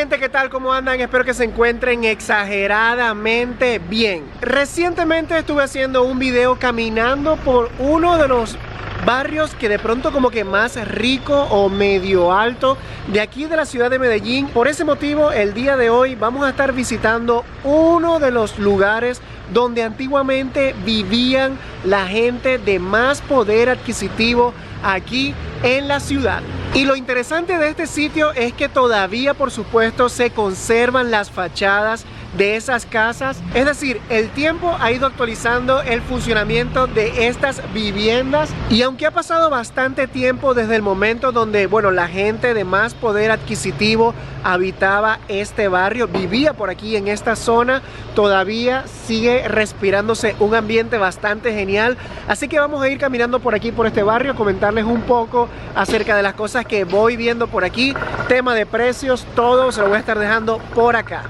gente, ¿qué tal? ¿Cómo andan? Espero que se encuentren exageradamente bien. Recientemente estuve haciendo un video caminando por uno de los barrios que de pronto como que más rico o medio alto de aquí de la ciudad de Medellín. Por ese motivo, el día de hoy vamos a estar visitando uno de los lugares donde antiguamente vivían la gente de más poder adquisitivo aquí en la ciudad. Y lo interesante de este sitio es que todavía, por supuesto, se conservan las fachadas de esas casas. Es decir, el tiempo ha ido actualizando el funcionamiento de estas viviendas. Y aunque ha pasado bastante tiempo desde el momento donde, bueno, la gente de más poder adquisitivo habitaba este barrio, vivía por aquí en esta zona, todavía sigue respirándose un ambiente bastante genial. Así que vamos a ir caminando por aquí, por este barrio, comentarles un poco acerca de las cosas que voy viendo por aquí. Tema de precios, todo se lo voy a estar dejando por acá.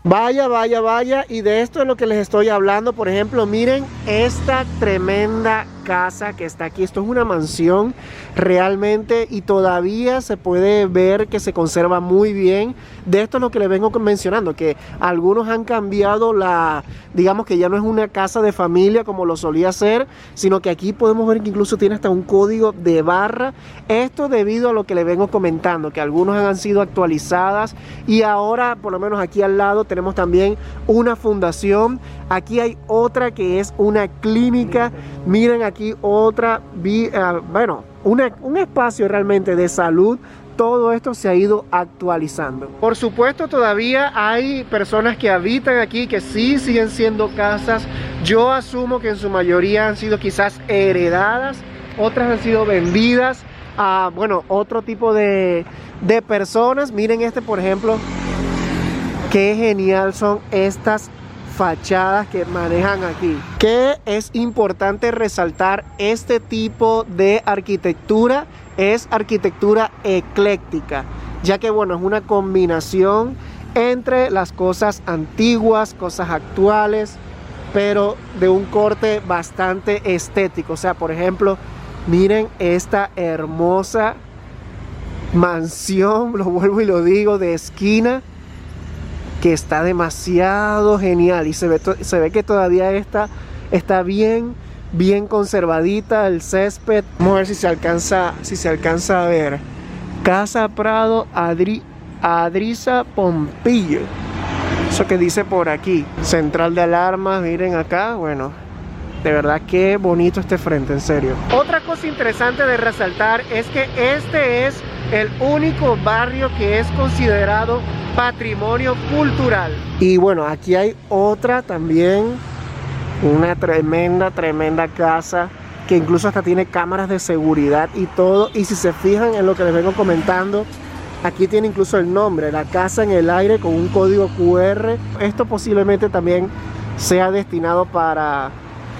Vaya, vaya, vaya, y de esto es lo que les estoy hablando. Por ejemplo, miren esta tremenda casa que está aquí. Esto es una mansión realmente y todavía se puede ver que se conserva muy bien. De esto es lo que les vengo mencionando, que algunos han cambiado digamos que ya no es una casa de familia como lo solía ser, sino que aquí podemos ver que incluso tiene hasta un código de barra. Esto debido a lo que les vengo comentando, que algunos han sido actualizadas y ahora, por lo menos aquí al lado, tenemos también una fundación. Aquí hay otra que es una clínica. Miren aquí otra, bueno, un espacio realmente de salud. Todo esto se ha ido actualizando. Por supuesto, todavía hay personas que habitan aquí que sí siguen siendo casas. Yo asumo que en su mayoría han sido quizás heredadas, otras han sido vendidas a, bueno, otro tipo de personas. Miren este, por ejemplo, qué genial son estas fachadas que manejan aquí. Que es importante resaltar este tipo de arquitectura, es arquitectura ecléctica, ya que bueno, es una combinación entre las cosas antiguas, cosas actuales, pero de un corte bastante estético. O sea, por ejemplo, miren esta hermosa mansión, lo vuelvo y lo digo, de esquina, que está demasiado genial y se ve que todavía está bien conservadita el césped. Vamos a ver si se alcanza a ver. Casa Prado Adriza Pompillo, eso que dice por aquí. Central de alarmas, miren acá. Bueno, de verdad que bonito este frente, en serio. Otra cosa interesante de resaltar es que este es el único barrio que es considerado patrimonio cultural. Y bueno, aquí hay otra también, una tremenda casa que incluso hasta tiene cámaras de seguridad y todo. Y si se fijan en lo que les vengo comentando, aquí tiene incluso el nombre, la casa en el aire, con un código QR. Esto posiblemente también sea destinado para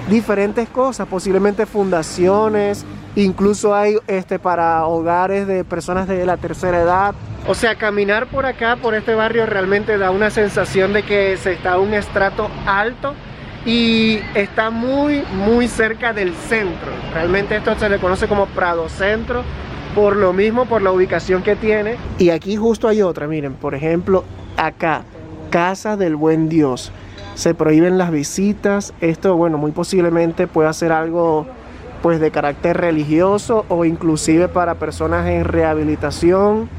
diferentes cosas, posiblemente fundaciones, incluso hay para hogares de personas de la tercera edad. O sea, caminar por acá, por este barrio, realmente da una sensación de que se está a un estrato alto y está muy cerca del centro. Realmente esto se le conoce como Prado Centro, por lo mismo, por la ubicación que tiene. Y aquí justo hay otra, miren, por ejemplo, acá, Casa del Buen Dios. Se prohíben las visitas. Esto, bueno, muy posiblemente pueda ser algo pues de carácter religioso o inclusive para personas en rehabilitación.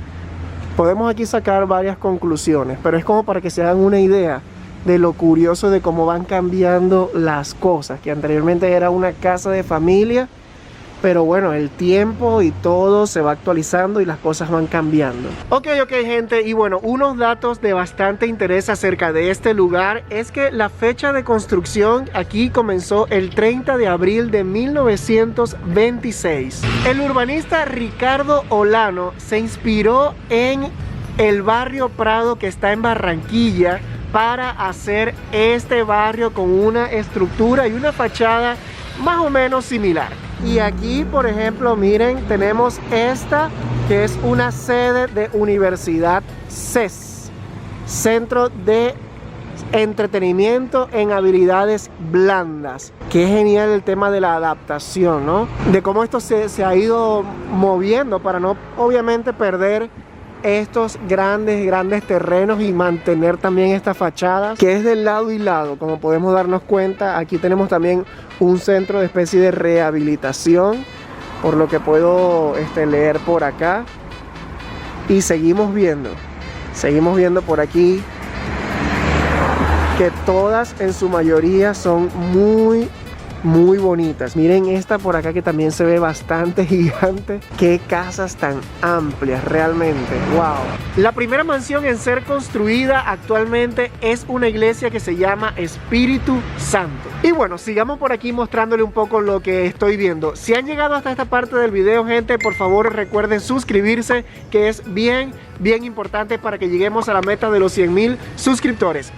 Podemos aquí sacar varias conclusiones, pero es como para que se hagan una idea de lo curioso de cómo van cambiando las cosas, que anteriormente era una casa de familia, pero bueno, el tiempo y todo se va actualizando y las cosas van cambiando. Ok, gente, y bueno, unos datos de bastante interés acerca de este lugar es que la fecha de construcción aquí comenzó el 30 de abril de 1926. El urbanista Ricardo Olano se inspiró en el barrio Prado, que está en Barranquilla, para hacer este barrio con una estructura y una fachada más o menos similar. Y aquí, por ejemplo, miren, tenemos esta que es una sede de Universidad CES, Centro de entretenimiento en habilidades blandas. Qué genial el tema de la adaptación, ¿no? De cómo esto se ha ido moviendo para no, obviamente, perder estos grandes terrenos y mantener también estas fachadas, que es de lado y lado. Como podemos darnos cuenta, aquí tenemos también un centro de especie de rehabilitación, por lo que puedo leer por acá. Y seguimos viendo por aquí que todas en su mayoría son muy bonitas. Miren esta por acá que también se ve bastante gigante. Qué casas tan amplias realmente. Wow. La primera mansión en ser construida actualmente es una iglesia que se llama Espíritu Santo. Y bueno, sigamos por aquí mostrándole un poco lo que estoy viendo. Si han llegado hasta esta parte del video, gente, por favor recuerden suscribirse, que es bien importante para que lleguemos a la meta de los 100,000 suscriptores.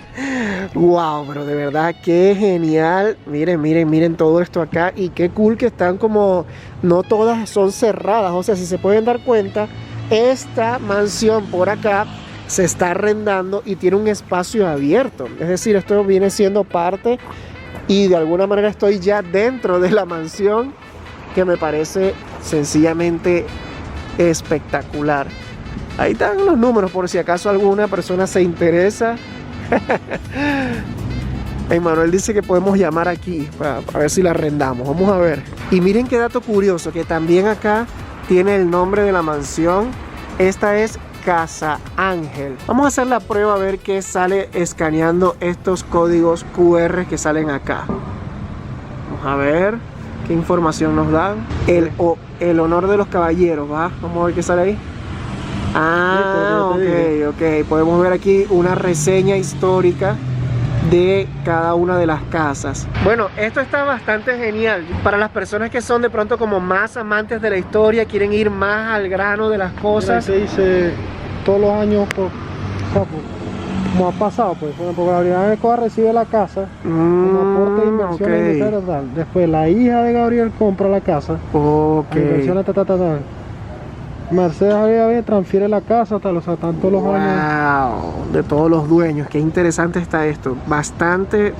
Wow, pero de verdad qué genial. Miren todo esto acá, y qué cool que están como, no todas son cerradas. O sea, si se pueden dar cuenta, esta mansión por acá se está arrendando y tiene un espacio abierto. Es decir, esto viene siendo parte, y de alguna manera estoy ya dentro de la mansión, que me parece sencillamente espectacular. Ahí están los números por si acaso alguna persona se interesa. Emanuel dice que podemos llamar aquí para ver si la arrendamos. Vamos a ver. Y miren qué dato curioso, que también acá tiene el nombre de la mansión. Esta es Casa Ángel. Vamos a hacer la prueba a ver qué sale escaneando estos códigos QR que salen acá. Vamos a ver qué información nos dan. El honor de los caballeros, ¿va? Vamos a ver qué sale ahí. Ah, ok. Podemos ver aquí una reseña histórica de cada una de las casas. Bueno, esto está bastante genial para las personas que son de pronto como más amantes de la historia, quieren ir más al grano de las cosas. Se dice todos los años como ha pasado, pues, por ejemplo, Gabriel Escobar recibe la casa como aporte de inversión. Después la hija de Gabriel compra la casa. Inversiones, Mercedes Javier transfiere la casa hasta los tantos los años. De todos los dueños. Qué interesante está esto. Bastante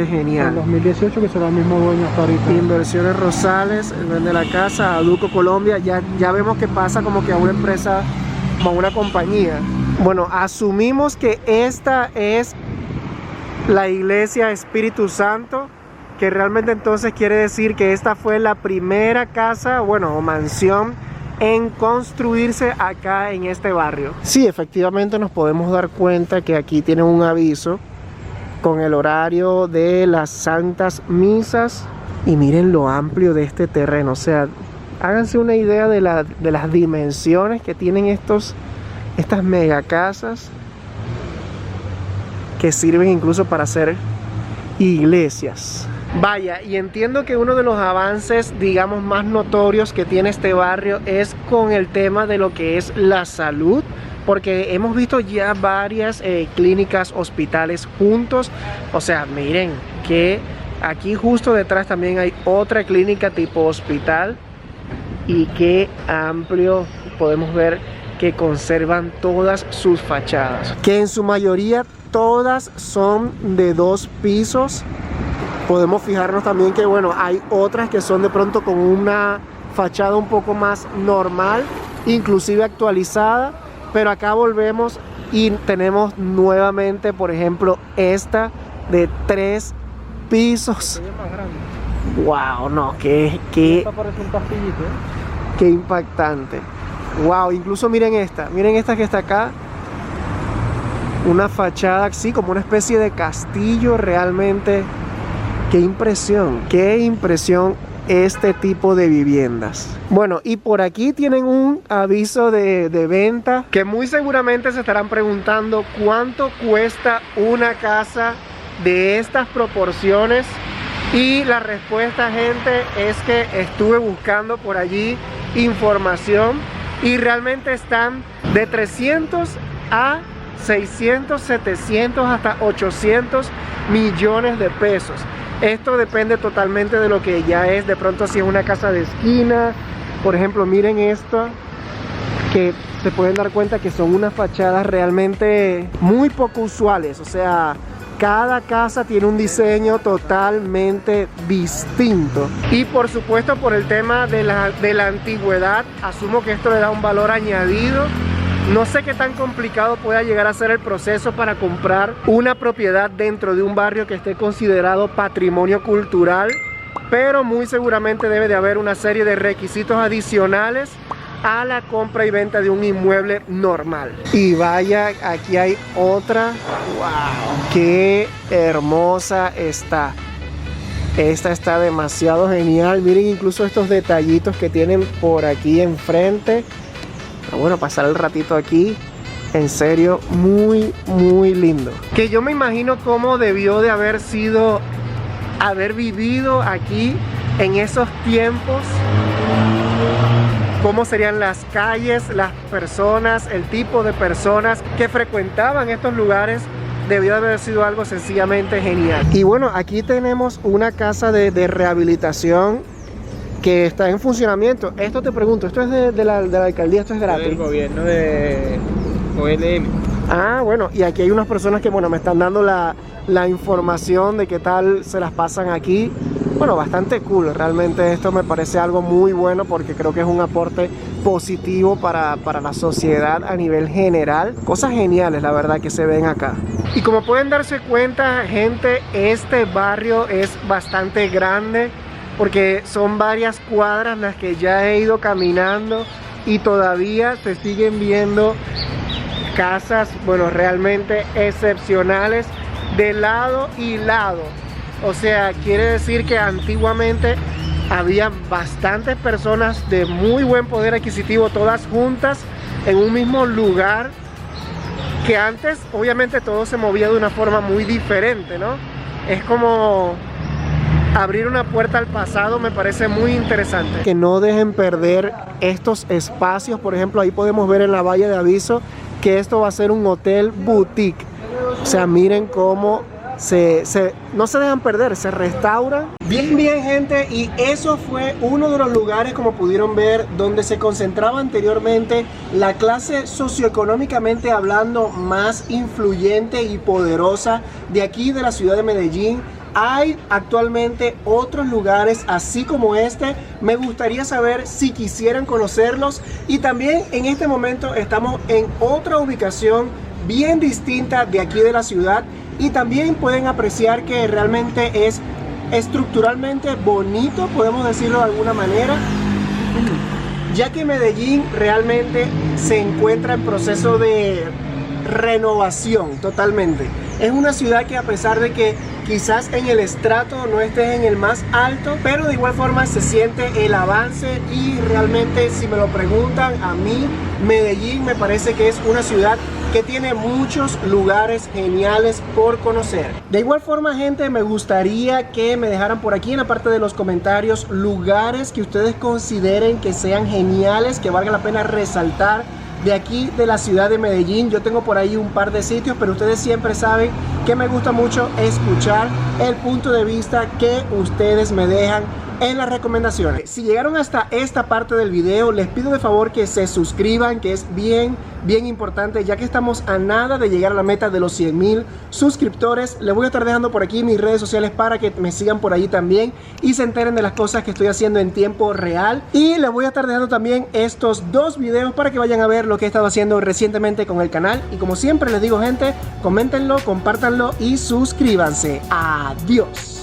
genial. En 2018 que será el mismo dueño hasta ahorita. Inversiones Rosales, el vende la casa, Aduco Colombia. Ya vemos que pasa como que a una empresa, como a una compañía. Bueno, asumimos que esta es la iglesia Espíritu Santo, que realmente entonces quiere decir que esta fue la primera casa, bueno, o mansión en construirse acá en este barrio. Sí, efectivamente nos podemos dar cuenta que aquí tienen un aviso con el horario de las santas misas, y miren lo amplio de este terreno. O sea, háganse una idea de las dimensiones que tienen estas mega casas, que sirven incluso para hacer iglesias. Vaya, y entiendo que uno de los avances, digamos, más notorios que tiene este barrio es con el tema de lo que es la salud, porque hemos visto ya varias clínicas, hospitales juntos. O sea, miren que aquí justo detrás también hay otra clínica tipo hospital, y qué amplio. Podemos ver que conservan todas sus fachadas, que en su mayoría todas son de 2 pisos. Podemos fijarnos también que, bueno, hay otras que son de pronto con una fachada un poco más normal, inclusive actualizada, pero acá volvemos y tenemos nuevamente, por ejemplo, esta de 3 pisos. Wow, no, qué impactante. Wow, incluso miren esta que está acá, una fachada así como una especie de castillo. Realmente qué impresión este tipo de viviendas. Bueno, y por aquí tienen un aviso de venta, que muy seguramente se estarán preguntando cuánto cuesta una casa de estas proporciones. Y la respuesta, gente, es que estuve buscando por allí información, y realmente están de 300 a 600, 700, hasta 800 millones de pesos. Esto depende totalmente de lo que ya es. De pronto, si es una casa de esquina, por ejemplo, miren esto, que se pueden dar cuenta que son unas fachadas realmente muy poco usuales. O sea, cada casa tiene un diseño totalmente distinto. Y por supuesto, por el tema de la antigüedad, asumo que esto le da un valor añadido. No sé qué tan complicado pueda llegar a ser el proceso para comprar una propiedad dentro de un barrio que esté considerado patrimonio cultural, pero muy seguramente debe de haber una serie de requisitos adicionales a la compra y venta de un inmueble normal. Y vaya, aquí hay otra. ¡Wow! ¡Qué hermosa está! Esta está demasiado genial. Miren incluso estos detallitos que tienen por aquí enfrente. Bueno, pasar el ratito aquí, en serio, muy lindo. Que yo me imagino cómo debió de haber sido, haber vivido aquí en esos tiempos. Cómo serían las calles, las personas, el tipo de personas que frecuentaban estos lugares. Debió de haber sido algo sencillamente genial. Y bueno, aquí tenemos una casa de rehabilitación que está en funcionamiento. Esto te pregunto, ¿esto es de la alcaldía? ¿Esto es gratis? Del gobierno de OLM. Ah, bueno, y aquí hay unas personas que, bueno, me están dando la información de qué tal se las pasan aquí. Bueno, bastante cool, realmente esto me parece algo muy bueno porque creo que es un aporte positivo para la sociedad a nivel general. Cosas geniales, la verdad, que se ven acá. Y como pueden darse cuenta, gente, este barrio es bastante grande porque son varias cuadras las que ya he ido caminando y todavía se siguen viendo casas, bueno, realmente excepcionales de lado y lado. O sea, quiere decir que antiguamente había bastantes personas de muy buen poder adquisitivo, todas juntas en un mismo lugar, que antes obviamente todo se movía de una forma muy diferente, ¿no? Es como abrir una puerta al pasado, me parece muy interesante. Que no dejen perder estos espacios. Por ejemplo, ahí podemos ver en la valla de aviso que esto va a ser un hotel boutique. O sea, miren cómo no se dejan perder, se restauran. Bien, gente, y eso fue uno de los lugares, como pudieron ver, donde se concentraba anteriormente la clase socioeconómicamente hablando más influyente y poderosa de aquí de la ciudad de Medellín. Hay actualmente otros lugares así como este. Me gustaría saber si quisieran conocerlos. Y también en este momento estamos en otra ubicación bien distinta de aquí de la ciudad. Y también pueden apreciar que realmente es estructuralmente bonito, podemos decirlo de alguna manera, ya que Medellín realmente se encuentra en proceso de renovación totalmente. Es una ciudad que, a pesar de que quizás en el estrato no estés en el más alto, pero de igual forma se siente el avance. Y realmente, si me lo preguntan a mí, Medellín me parece que es una ciudad que tiene muchos lugares geniales por conocer. De igual forma, gente, me gustaría que me dejaran por aquí en la parte de los comentarios lugares que ustedes consideren que sean geniales, que valga la pena resaltar de aquí de la ciudad de Medellín. Yo tengo por ahí un par de sitios, pero ustedes siempre saben que me gusta mucho escuchar el punto de vista que ustedes me dejan en las recomendaciones. Si llegaron hasta esta parte del video, les pido de favor que se suscriban, que es bien importante, ya que estamos a nada de llegar a la meta de los 100,000 suscriptores. Les voy a estar dejando por aquí mis redes sociales para que me sigan por ahí también y se enteren de las cosas que estoy haciendo en tiempo real. Y les voy a estar dejando también estos dos videos para que vayan a ver lo que he estado haciendo recientemente con el canal. Y como siempre les digo, gente, coméntenlo, compártanlo y suscríbanse. Adiós.